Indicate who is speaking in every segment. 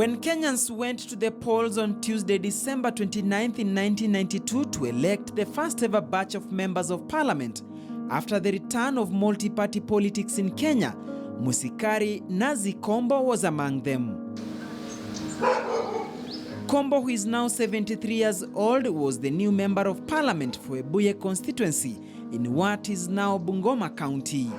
Speaker 1: When Kenyans went to the polls on Tuesday, December 29th in 1992 to elect the first ever batch of members of parliament after the return of multi-party politics in Kenya, Musikari Kombo was among them. Kombo, who is now 73 years old, was the new member of parliament for Ebuye constituency in what is now Bungoma County.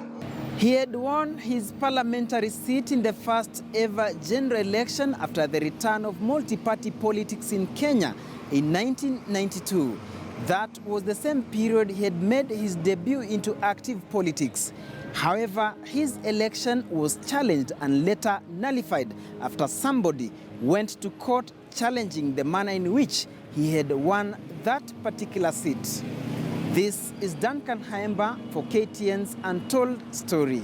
Speaker 1: He had won his parliamentary seat in the first ever general election after the return of multi-party politics in Kenya in 1992. That was the same period he had made his debut into active politics. However, his election was challenged and later nullified after somebody went to court challenging the manner in which he had won that particular seat. This is Duncan Haemba for KTN's Untold Story.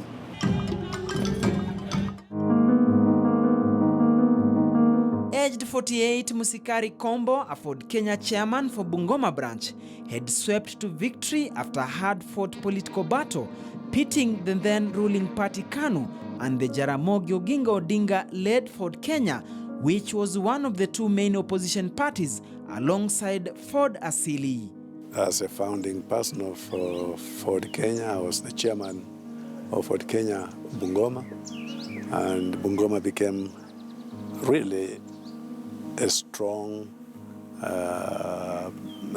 Speaker 1: Aged 48, Musikari Kombo, a Ford Kenya chairman for Bungoma branch, had swept to victory after a hard-fought political battle, pitting the then-ruling party KANU and the Jaramogi Oginga Odinga-led Ford Kenya, which was one of the two main opposition parties, alongside Ford Asili.
Speaker 2: As a founding person of Ford Kenya, I was the chairman of Ford Kenya Bungoma, and Bungoma became really a strong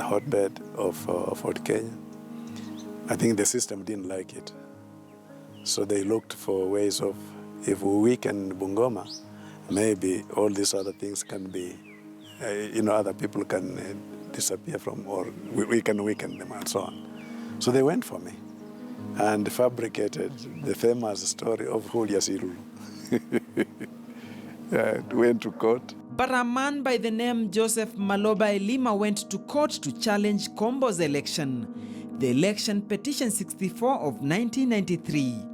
Speaker 2: hotbed of Ford Kenya. I think the system didn't like it, so they looked for ways of, if we weaken Bungoma, maybe all these other things can be, other people can disappear from, or we can weaken them and so on. So they went for me and fabricated the famous story of Julius went to court.
Speaker 1: But a man by the name Joseph Maloba Elima went to court to challenge Kombo's election, the election petition 64 of 1993.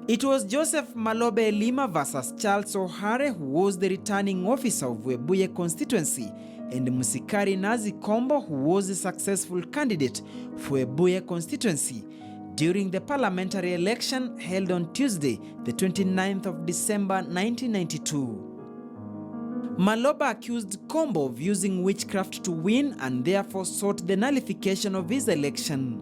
Speaker 1: It was Joseph Maloba Elima versus Charles O'Hare, who was the returning officer of Webuye constituency, and Musikari Kombo, who was a successful candidate for Ebuye constituency during the parliamentary election held on Tuesday, the 29th of December 1992. Maloba accused Kombo of using witchcraft to win and therefore sought the nullification of his election.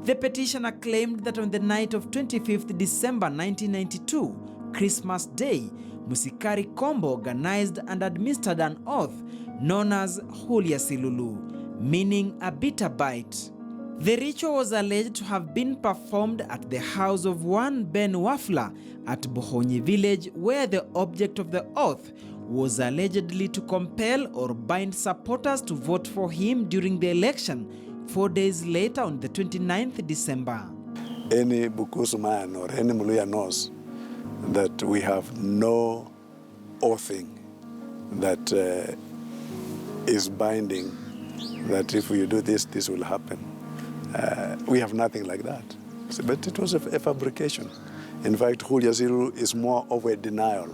Speaker 1: The petitioner claimed that on the night of 25th December 1992, Christmas Day, Musikari Kombo organized and administered an oath known as Hulia Silulu, meaning a bitter bite. The ritual was alleged to have been performed at the house of one Ben Wafla at Bohonyi village, where the object of the oath was allegedly to compel or bind supporters to vote for him during the election 4 days later on the 29th December.
Speaker 2: Any Bukusu man or any Muluya knows that we have no oathing that is binding, that if you do this, this will happen. We have nothing like that. But it was a fabrication. In fact, Julia Ziru is more of a denial,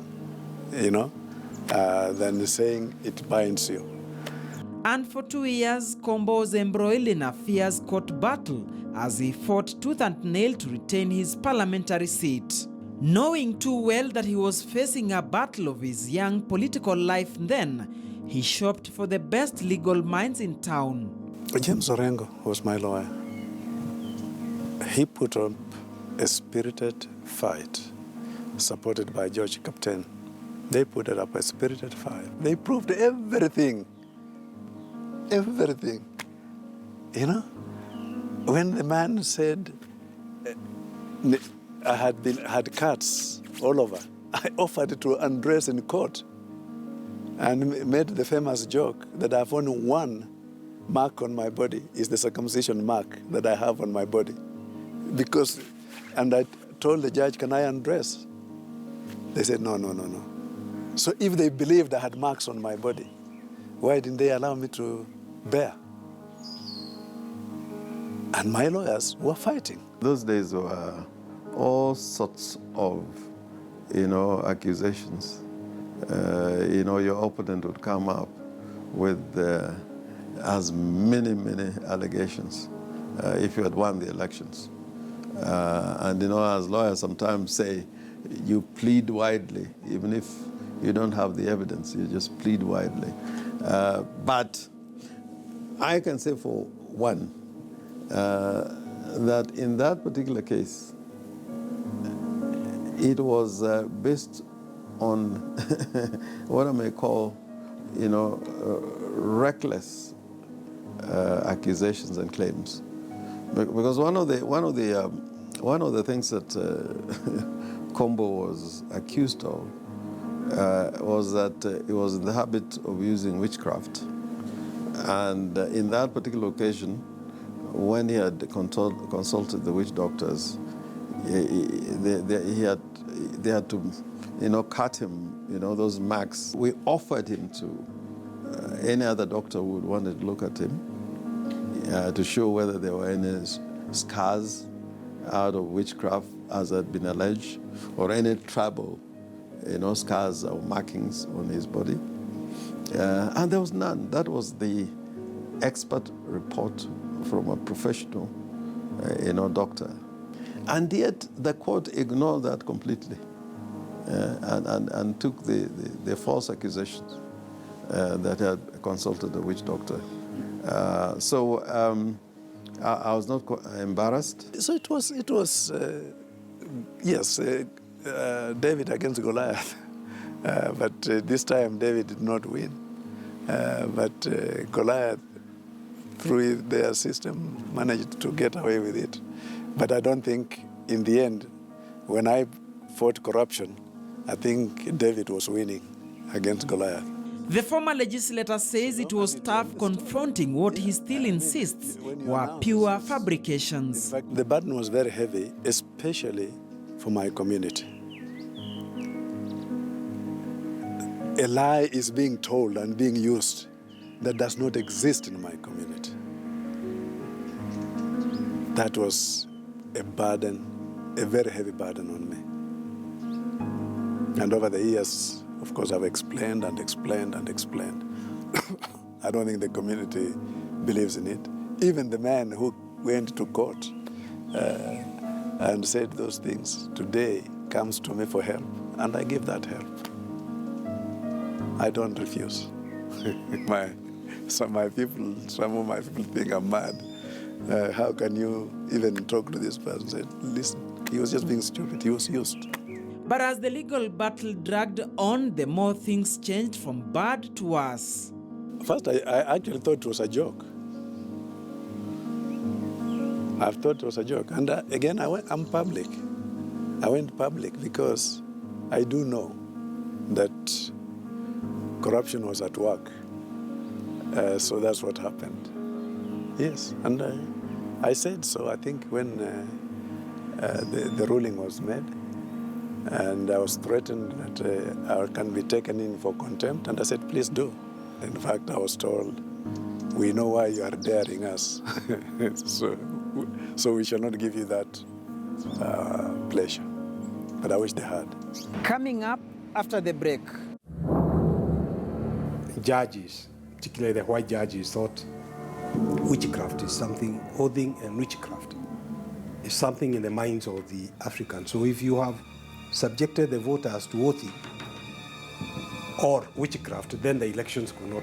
Speaker 2: than saying it binds you.
Speaker 1: And for 2 years, Kombo was embroiled in a fierce court battle as he fought tooth and nail to retain his parliamentary seat. Knowing too well that he was facing a battle of his young political life then, he shopped for the best legal minds in town.
Speaker 2: James Orengo was my lawyer. He put up a spirited fight, supported by George Captain. They put it up a spirited fight. They proved everything. Everything. When the man said, I had cuts all over, I offered to undress in court and made the famous joke that I have only one mark on my body, is the circumcision mark that I have on my body. And I told the judge, can I undress? They said, no. So if they believed I had marks on my body, why didn't they allow me to bear? And my lawyers were fighting.
Speaker 3: Those days were all sorts of, accusations. Your opponent would come up with as many allegations if you had won the elections. And as lawyers sometimes say, you plead widely, even if you don't have the evidence. You just plead widely. But I can say for one, that in that particular case, it was based on what I may call, reckless accusations and claims. Because one of the things that Kombo was accused of was that he was in the habit of using witchcraft. And in that particular occasion, when he had consulted the witch doctors, they had to, cut him, those marks. We offered him to any other doctor who would want to look at him to show whether there were any scars out of witchcraft, as had been alleged, or any tribal, scars or markings on his body. And there was none. That was the expert report from a professional, doctor. And yet the court ignored that completely and took the false accusations that had consulted the witch doctor. So I was not embarrassed.
Speaker 2: So it was yes, David against Goliath. But this time David did not win. But Goliath, through their system, managed to get away with it. But I don't think, in the end, when I fought corruption, I think David was winning against Goliath.
Speaker 1: The former legislator says it was tough confronting what he still insists were pure fabrications.
Speaker 2: In fact, the burden was very heavy, especially for my community. A lie is being told and being used that does not exist in my community. That was a burden, a very heavy burden on me. And over the years, of course, I've explained and explained and explained. I don't think the community believes in it. Even the man who went to court and said those things today comes to me for help, and I give that help. I don't refuse. Some of my people think I'm mad. How can you even talk to this person? Say, listen, he was just being stupid. He was used.
Speaker 1: But as the legal battle dragged on, the more things changed from bad to worse.
Speaker 2: First, I actually thought it was a joke. I thought it was a joke. And again, I'm public. I went public because I do know that corruption was at work. So that's what happened. Yes, and I said so, I think, when the ruling was made. And I was threatened that I can be taken in for contempt, and I said, please do. In fact, I was told, we know why you are daring us, so we shall not give you that pleasure. But I wish they had.
Speaker 1: Coming up after the break.
Speaker 4: Judges, particularly the white judges, thought witchcraft is something, oathing and witchcraft is something in the minds of the Africans. So if you have subjected the voters to oathing or witchcraft, then the elections could not